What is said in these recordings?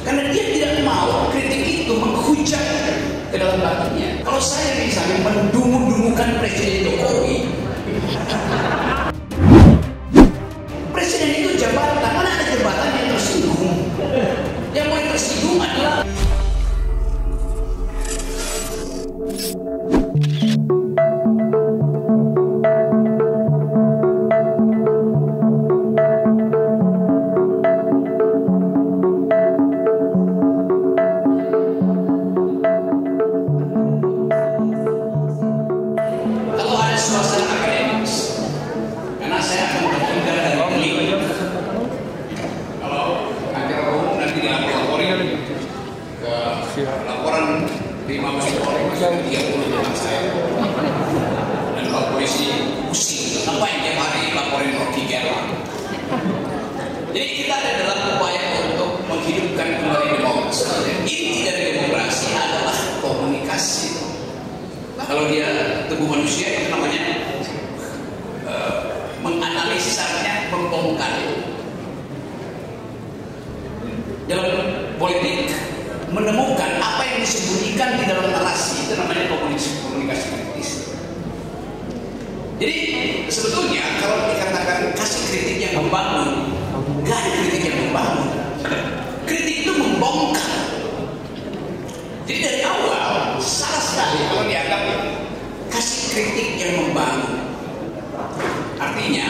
karena dia tidak mau kritik itu menghujat ke dalam batinnya. Kalau saya misalnya mendungu-dungukan Presiden Jokowi, Presiden itu jabatan, mana ada jabatan yang tersinggung? Yang paling tersinggung adalah suasana akademis, karena saya akan berpindah dari link. Kalau acara umum nanti dilaporin ke laporan di Mabes Polri masih 30 teman saya, dan Pak Polisi pusing, apa yang tiap hari laporin Rocky Gerung. Jadi kita ada dalam upaya untuk menghidupkan kembali demokrasi. Inti dari demokrasi adalah komunikasi. Kalau dia tubuh manusia itu namanya menganalisis, artinya membongkar. Dalam politik menemukan apa yang disembunyikan di dalam narasi, itu namanya komunikasi kritis. Jadi sebetulnya kalau dikatakan kasih kritik yang membangun, nggak ada kritik yang membangun. Kritik itu membongkar. Jadi dari awal salah sekali kalau dianggap kasih kritik yang membangun. Artinya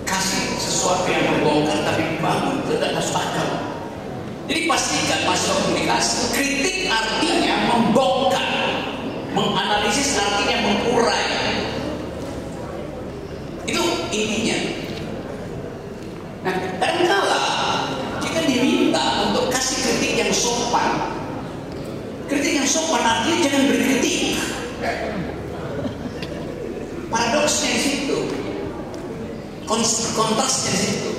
kasih sesuatu yang membongkar tapi membangun, itu tidak masuk akal. Jadi pastikan masalah komunikasi, kritik artinya membongkar, menganalisis artinya mengurai. Itu intinya. Nah, kadang-kala jika diminta untuk kasih kritik yang sopan, kritik yang sopan artinya jangan berkritik. Paradoksnya di situ, kontrasnya di situ.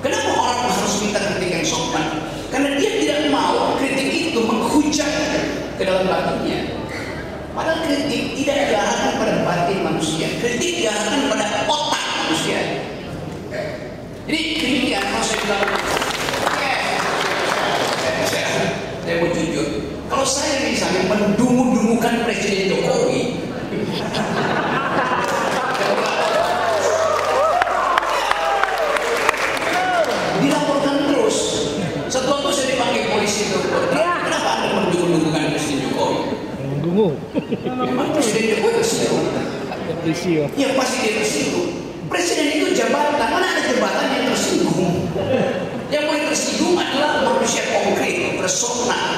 Kenapa orang harus minta kritik yang sopan? Karena dia tidak mau kritik itu menghujat ke dalam batinnya. Padahal kritik tidak diarahkan pada batin manusia, kritik diarahkan pada otak manusia. Jadi demikian kalau saya bilang, saya mau jujur, kalau saya misalnya mendungu-dungukan Presiden Jokowi, dilaporkan terus. Setelah itu saya dipanggil polisi itu, kenapa Anda mendungu-dungukan Presiden Jokowi? Memang Presiden Jokowi tersinggung. Ya pasti dia tersinggung. Presiden itu jabatan, mana ada jabatan yang tersinggung? Yang paling tersinggung adalah manusia konkret, personal.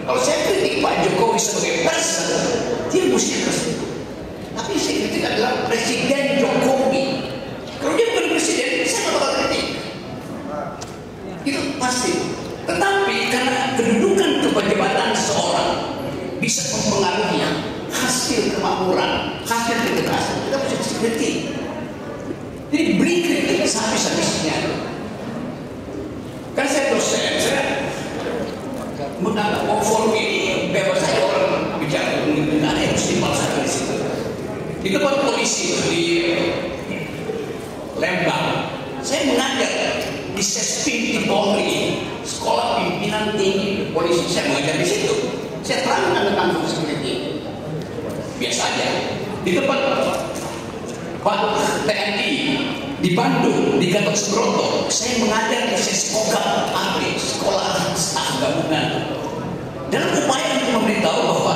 Kalau saya kritik Pak Jokowi sebagai person, dia mesti tersinggung. Tapi saya kritik adalah Presiden Jokowi. Kalau dia bukan presiden, saya nggak bakal kritik. Itu pasti. Tetapi karena kedudukan kejabatan seseorang bisa mempengaruhi hasil kemakmuran, hasil kecerdasan, kita mesti kritik. Jadi beri kritik sehabis-habisnya. Kan saya dosen, saya menganggap bahwa forum ini bebas saja orang bicara, tidak ada yang mesti dipaksakan di situ. Di tempat polisi di Lembang, saya mengajar di Sespim di Polri, sekolah pimpinan tinggi polisi, saya mengajar di situ. Saya terangkan tentang fungsi kritik. Biasa aja. Di tempat Pak TNI di Bandung, di Gatot Subroto, saya mengajar di Seskoga Agri, sekolah staf gabungan. Dalam upaya untuk memberitahu bahwa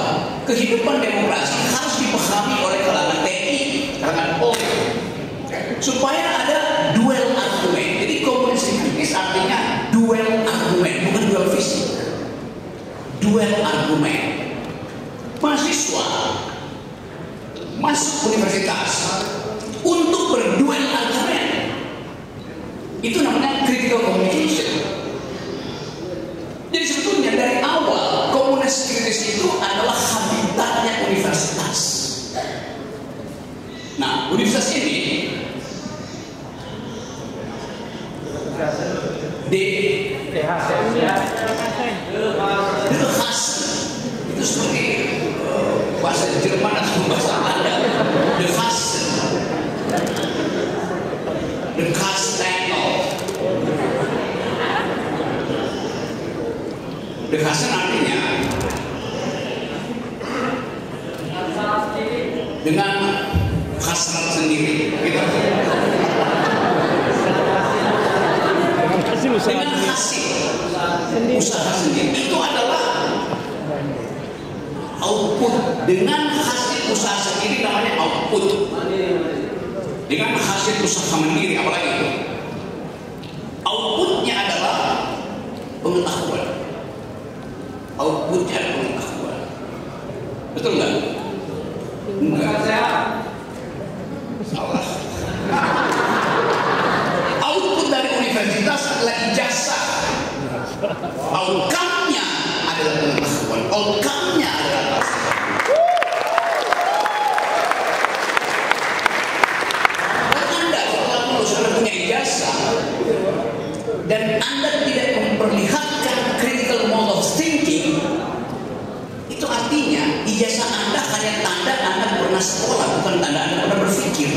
kehidupan demokrasi harus dipahami oleh kalangan TNI, kalangan Polri, supaya ada duel argumen. Jadi komunikasi kritis artinya duel argumen, bukan duel fisik. Duel argumen. Mahasiswa masuk universitas untuk berduel argumen. Itu namanya critical communication. Jadi sebetulnya dari awal komunikasi kritis itu adalah habitatnya universitas. Nah, universitas ini itu seperti bahasa Jerman atau bahasa Belanda. The Castano. Dehasan artinya dengan hasrat sendiri, gitu. Dengan hasil usaha sendiri, itu adalah output. Dengan hasil usaha sendiri namanya output. Dengan hasil usaha mandiri, apalagi itu? Outputnya adalah pengetahuan. Outputnya adalah pengetahuan. Betul nggak? Enggak. Salah. Output dari universitas adalah ijazah. Outcome-nya adalah pengetahuan. Outcome-nya adalah dan Anda tidak memperlihatkan critical mode of thinking, itu artinya ijazah Anda hanya tanda Anda pernah sekolah, bukan tanda Anda pernah berpikir.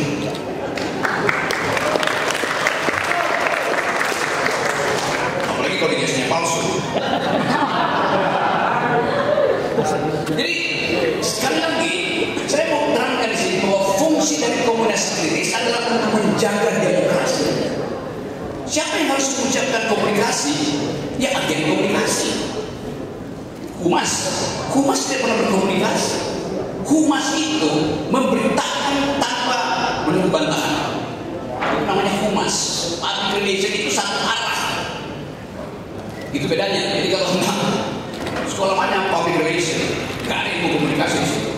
Apalagi kalau ijazahnya palsu. Jadi sekali lagi saya mau terangkan di sini bahwa fungsi dari komunikasi kritis adalah untuk menjaga demokrasi. Siapa yang harus mengucapkan komunikasi? Ya agen komunikasi. Humas tidak pernah berkomunikasi. Humas itu memberitakan tanpa menunggu bantahan. Itu namanya humas. Public relation itu satu arah. Itu bedanya. Jadi kalau sekolah mana public relation, gak ada yang mau komunikasi di situ.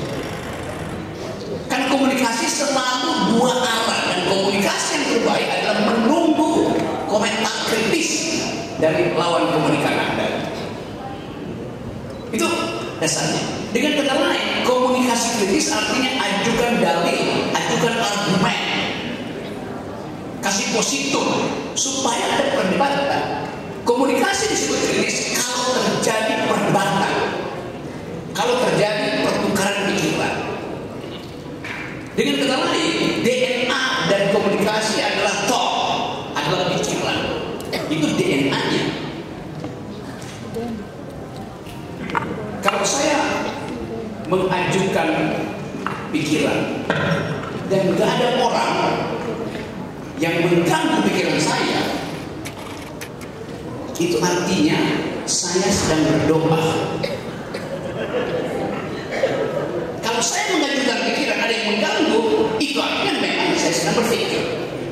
Kan komunikasi selalu dua arah, dan komunikasi yang terbaik adalah menunggu komentar kritis dari lawan komunikan Anda. Itu dasarnya. Dengan kata lain, komunikasi kritis artinya ajukan dalil, ajukan argumen, kasih positif supaya ada perdebatan. Komunikasi disebut kritis kalau terjadi perdebatan, kalau terjadi pertukaran pikiran. Dengan kata lain, DNA dari komunikasi adalah thought, adalah pikiran. Itu DNA-nya. Kalau saya mengajukan pikiran dan gak ada orang yang mengganggu pikiran saya, itu artinya saya sedang berdoa. Kalau saya mengajukan pikiran ada yang mengganggu, itu artinya memang saya sedang berpikir.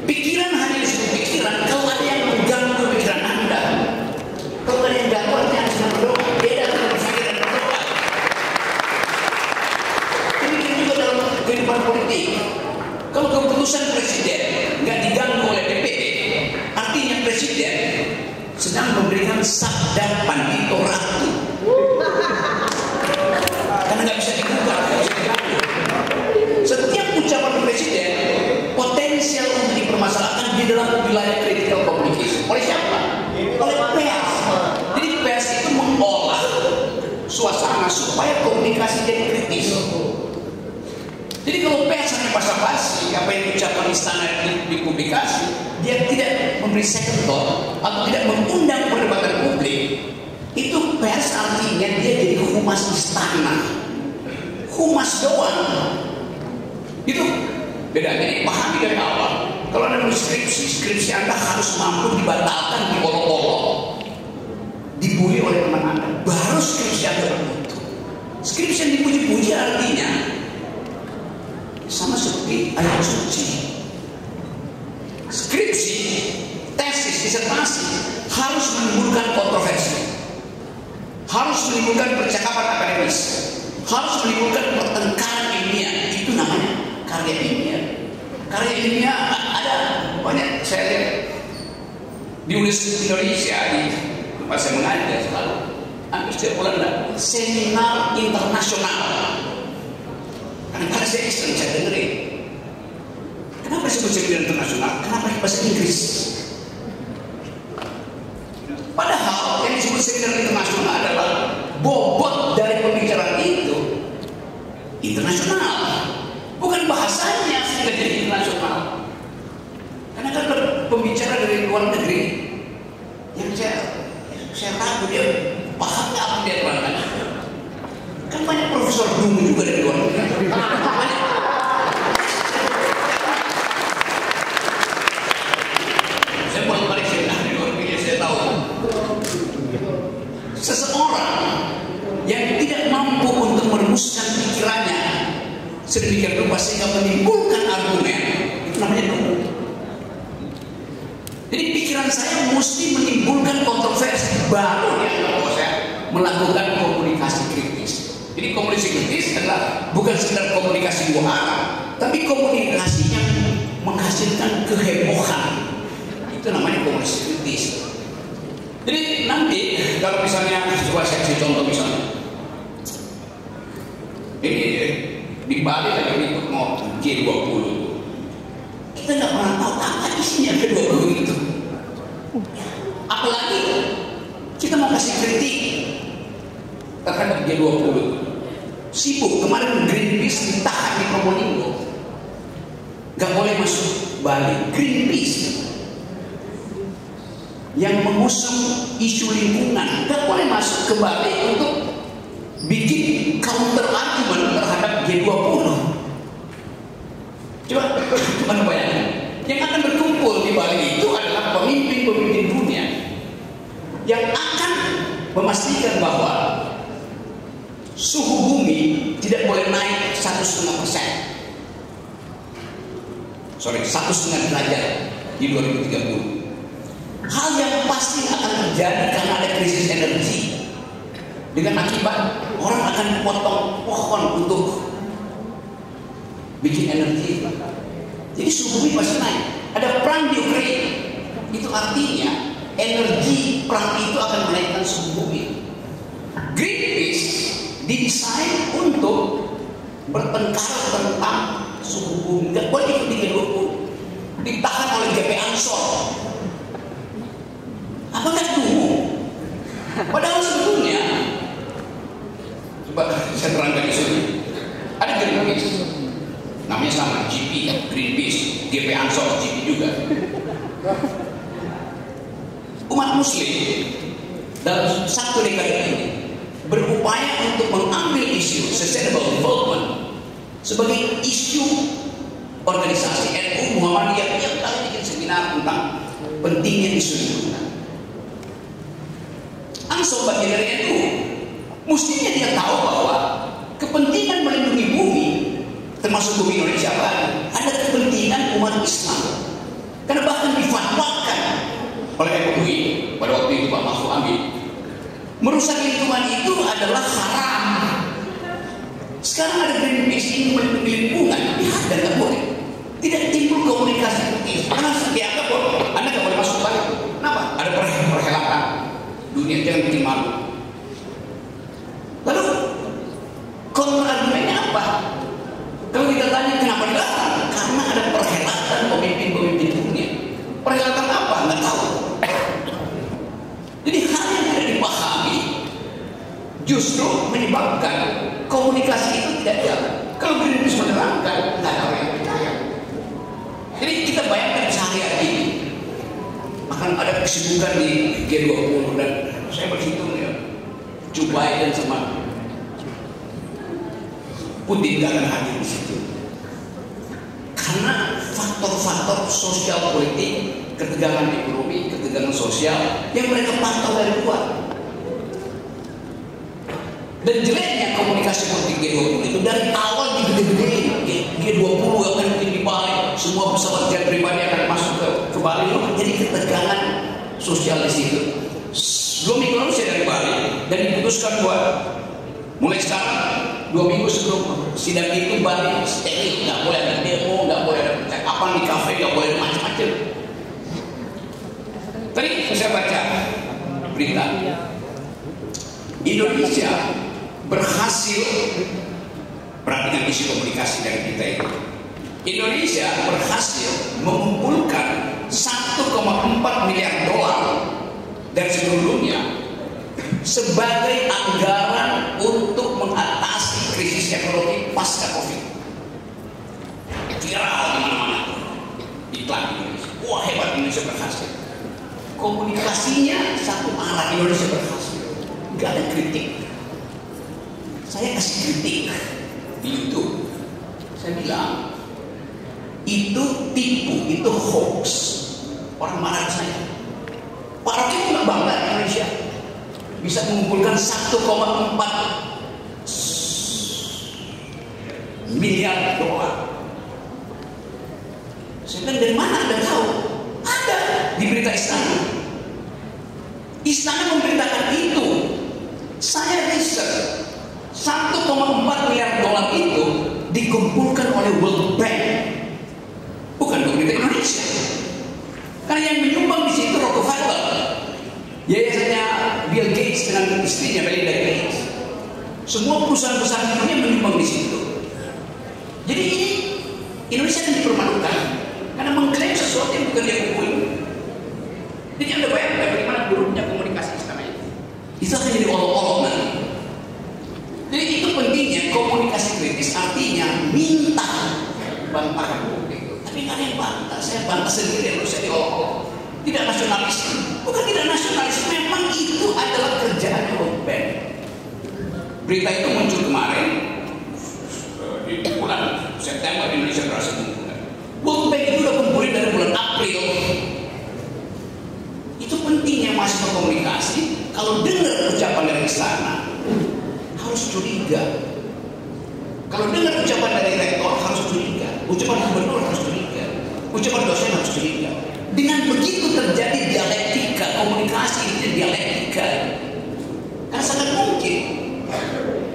Pikiran hanya disebut pikiran kalau ada yang mengganggu pikiran Anda. Kalau ada yang ganggu, artinya Anda sedang berdoa. Beda dengan berpikir dan berdoa. Demikian juga dalam kehidupan politik. Kalau keputusan presiden nggak diganggu oleh DPD, artinya presiden sedang memberikan sabda Pandito Ratu. Karena nggak bisa diganggu. Setiap ucapan presiden potensial untuk dipermasalahkan di dalam wilayah critical communication. Oleh siapa? Oleh pers. Jadi pers itu mengolah suasana supaya komunikasi jadi kritis. Jadi kalau pers hanya basa-basi, apa yang diucapkan istana dipublikasi, dia tidak memberi second thought atau tidak mengundang perdebatan publik, itu pers artinya dia jadi humas istana, humas doang. Itu bedanya. Pahami dari awal. Kalau Anda menulis skripsi Anda harus mampu dibatalkan, diolok-olok, dibully oleh teman Anda, baru skripsi Anda bermutu. Skripsi yang dipuji-puji artinya sama seperti ayat suci. Skripsi, tesis, disertasi harus menimbulkan kontroversi, harus menimbulkan percakapan akademis, harus menimbulkan pertengkaran ilmiah. Itu namanya karya ilmiah. Karya ilmiah ada banyak. Saya lihat di Universitas Indonesia, di tempat saya mengajar selalu hampir setiap bulan ada seminar internasional. Kadang-kadang saya iseng, saya dengerin. Kenapa disebut seminar internasional? Kenapa bahasa Inggris? Padahal yang disebut seminar internasional adalah bobot dari pembicaraan itu internasional, bukan bahasanya sehingga jadi internasional. Karena kan pembicara dari luar negeri yang saya ragu dia paham nggak apa dia terangkan? Kan banyak profesor dungu juga dari luar negeri. Banyak. Saya bolak-balik seminar di luar negeri, saya tahu. Seseorang yang tidak mampu untuk merumuskan pikirannya sedemikian rupa sehingga menimbulkan argumen, itu namanya dungu. Jadi pikiran saya mesti menimbulkan kontroversi, baru ya kalau saya melakukan komunikasi kritis. Jadi komunikasi kritis adalah bukan sekedar komunikasi dua arah, tapi komunikasi yang menghasilkan kehebohan. Itu namanya komunikasi kritis. Jadi nanti kalau misalnya, coba saya kasih contoh misalnya, ini di Bali lagi ikut mau G20, kita nggak pernah tahu apa isinya G20 itu. Apalagi kita mau kasih kritik terhadap G20. Sibuk, kemarin Greenpeace ditahan di Probolinggo, nggak boleh masuk Bali. Greenpeace yang mengusung isu lingkungan nggak boleh masuk ke Bali untuk bikin counter argument terhadap G20. Coba bayangin, yang akan berkumpul di Bali itu adalah pemimpin-pemimpin dunia yang akan memastikan bahwa suhu bumi tidak boleh naik 1,5%. 1,5 derajat di 2030. Hal yang pasti akan terjadi karena ada krisis energi. Dengan akibat orang akan potong pohon untuk bikin energi. Jadi suhu bumi pasti naik. Ada perang di Ukraina. Itu artinya energi perang itu akan menaikkan suhu bumi. Greenpeace didesain untuk bertengkar tentang suhu bumi. Nggak boleh ikut di G20. Ditahan oleh GP Ansor. Apakah dulu? Padahal sebetulnya, coba saya terangkan di sini. Ada Greenpeace, namanya sama, GP, Greenpeace, GP Ansor, GP juga. Umat Muslim dalam satu dekade ini berupaya untuk mengambil isu sustainable development sebagai isu organisasi NU Muhammadiyah yang kali bikin seminar tentang pentingnya isu lingkungan. Ansor bagian dari NU, mestinya dia tahu bahwa kepentingan melindungi bumi, termasuk bumi Indonesia, ada kepentingan umat Islam. Karena bahkan difatwakan oleh MUI pada waktu itu Pak Mahfud Amin, merusak lingkungan itu adalah haram. Sekarang ada Greenpeace ini melindungi lingkungan, dan nggak boleh. Tidak timbul komunikasi kritis. Karena dianggap bahwa Anda nggak boleh masuk Bali. Kenapa? Ada perhelatan dunia, jangan bikin malu. Lalu kontra argumennya apa? Kalau kita tanya kenapa dilarang? Karena ada perhelatan pemimpin-pemimpin dunia. Perhelatan apa? Nggak tahu. Jadi hal yang tidak dipahami justru menyebabkan komunikasi itu tidak jalan. Kalau Greenpeace menerangkan, nggak ada orang yang percaya. Jadi kita bayangkan sehari-hari ini akan ada kesibukan di G20 dan saya berhitung ya, Joe Biden sama Putin gak akan hadir di situ karena faktor-faktor sosial politik, ketegangan ekonomi, ketegangan sosial yang mereka pantau dari luar. Dan jeleknya komunikasi politik G20 itu dari awal digede-gedein. G20 akan bikin di Bali, semua pesawat jet pribadi akan masuk ke Bali. Jadi ketegangan sosial di situ. 2 minggu lalu saya dari Bali dan diputuskan buat mulai sekarang 2 minggu sebelum sidang itu Bali steril, nggak boleh ada demo, nggak boleh ada percakapan di kafe, nggak boleh ada macam-macam. Tadi saya baca berita Indonesia berhasil, perhatikan isi komunikasi dari kita itu. Indonesia berhasil mengumpulkan 1,4 miliar dolar dari seluruh dunia sebagai anggaran untuk mengatasi krisis ekonomi pasca Covid. Viral di mana-mana iklan Indonesia. Wah, hebat Indonesia berhasil. Komunikasinya satu arah, Indonesia berhasil. gak ada kritik. Saya kasih kritik di YouTube. Saya bilang itu tipu, itu hoax. Orang marah saya. Pak Rocky nggak bangga Indonesia bisa mengumpulkan 1,4 miliar dolar. Saya bilang dari mana Anda tahu? Ada di berita Istana. Istana memberitakan itu. Saya riset 1,4 miliar dolar itu dikumpulkan oleh World Bank, bukan pemerintah Indonesia. Karena yang menyumbang di situ Rockefeller, yayasannya Bill Gates dengan istrinya Melinda Gates. Semua perusahaan-perusahaan dunia menyumbang di situ. Jadi ini Indonesia yang dipermalukan karena mengklaim sesuatu yang bukan dia kumpulin. Jadi Anda bayangkan bagaimana buruknya komunikasi selama ini. Itu akan jadi olok-olok nanti. Jadi itu pentingnya komunikasi kritis, artinya minta bantahan publik. Tapi nggak ada yang bantah. Saya bantah sendiri, harus saya diolok-olok. Tidak nasionalis, bukan tidak nasionalis. Memang itu adalah kerjaan World Bank. Berita itu muncul kemarin di bulan September Indonesia berhasil mengumpulkan. World Bank itu udah kumpulin dari bulan April. Itu pentingnya mahasiswa komunikasi. Kalau dengar ucapan dari istana, harus curiga. Kalau dengar ucapan dari rektor, harus curiga. Ucapan gubernur harus curiga. Ucapan dosen harus curiga. Dengan begitu terjadi dialektika, komunikasi itu dialektika. Karena sangat mungkin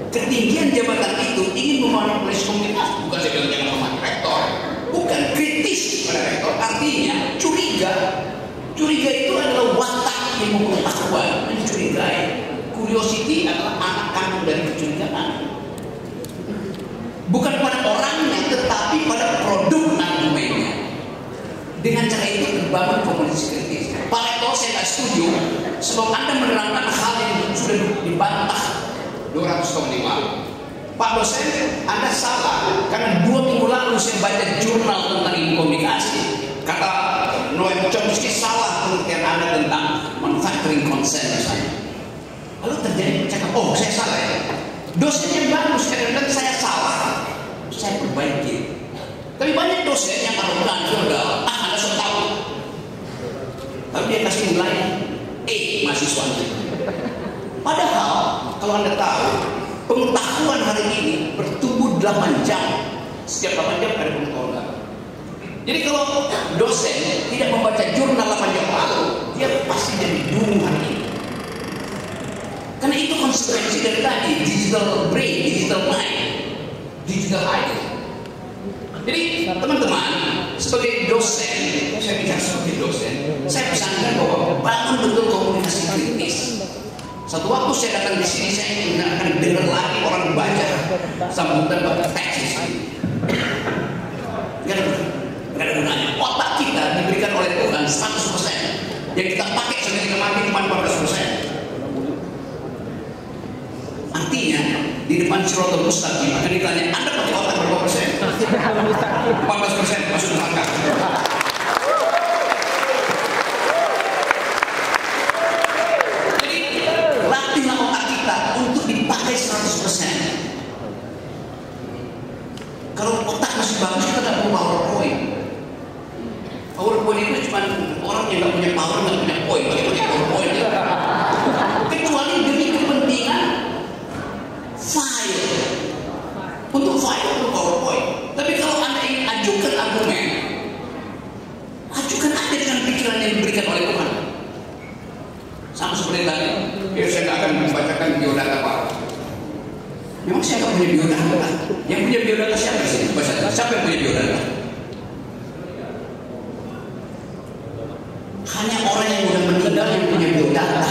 ketinggian jabatan itu ingin memanipulasi komunikasi. Bukan saya bilang jangan memahami rektor, bukan kritis pada rektor. Artinya curiga. Curiga itu adalah watak ilmu pengetahuan, mencurigai. Curiosity adalah anak kandung dari kecurigaan. Bukan pada orangnya, tetapi pada produk argumennya. Dengan cara itu terbangun komunikasi kritis. Pak Rektor, saya tidak setuju sebab Anda menerangkan hal yang sudah dibantah 200 tahun yang lalu. Pak dosen, Anda salah karena 2 minggu lalu saya baca jurnal tentang ilmu komunikasi. Kata Noam Chomsky salah pengertian Anda tentang manufacturing consent misalnya. Lalu terjadi cakap, oh saya salah ya. Dosennya bagus, kadang-kadang saya salah, saya perbaiki. Tapi banyak dosen yang arogan, udah, Anda sudah tahu. Tapi dia kasih nilai mahasiswanya. Padahal kalau Anda tahu, pengetahuan hari ini bertumbuh 8 jam. Setiap 8 jam ada pengetahuan baru. Jadi kalau dosen tidak membaca jurnal 8 jam lalu, dia pasti jadi dungu hari ini. Karena itu konsekuensi dari tadi, digital brain, digital mind, digital eye. Jadi teman-teman, sebagai dosen, saya bicara sebagai dosen, saya pesankan bahwa bangun betul komunikasi kritis. Satu waktu saya datang di sini, saya akan dengar lagi orang baca sambutan bapak teks. Gak ada gunanya. Otak kita diberikan oleh Tuhan 100%. Yang kita pakai sampai kita mati cuma 14%. Artinya di depan Siratal Mustaqim akan ditanya, Anda pakai otak berapa persen? 14% masuk neraka. Jadi latihlah otak kita untuk dipakai 100%. Kalau otak masih bagus, kita tidak perlu PowerPoint. PowerPoint itu cuma orang yang nggak punya power, nggak punya point, pakai PowerPoint. Kecuali demi kepentingan file, untuk file, untuk PowerPoint. Tapi kalau Anda ingin ajukan argumen, ajukan aja dengan pikiran yang diberikan oleh Tuhan. Sama seperti tadi, saya nggak akan membacakan biodata Pak. Memang saya nggak punya biodata. Yang punya biodata siapa sih? Siapa yang punya biodata? Hanya orang yang sudah meninggal yang punya biodata.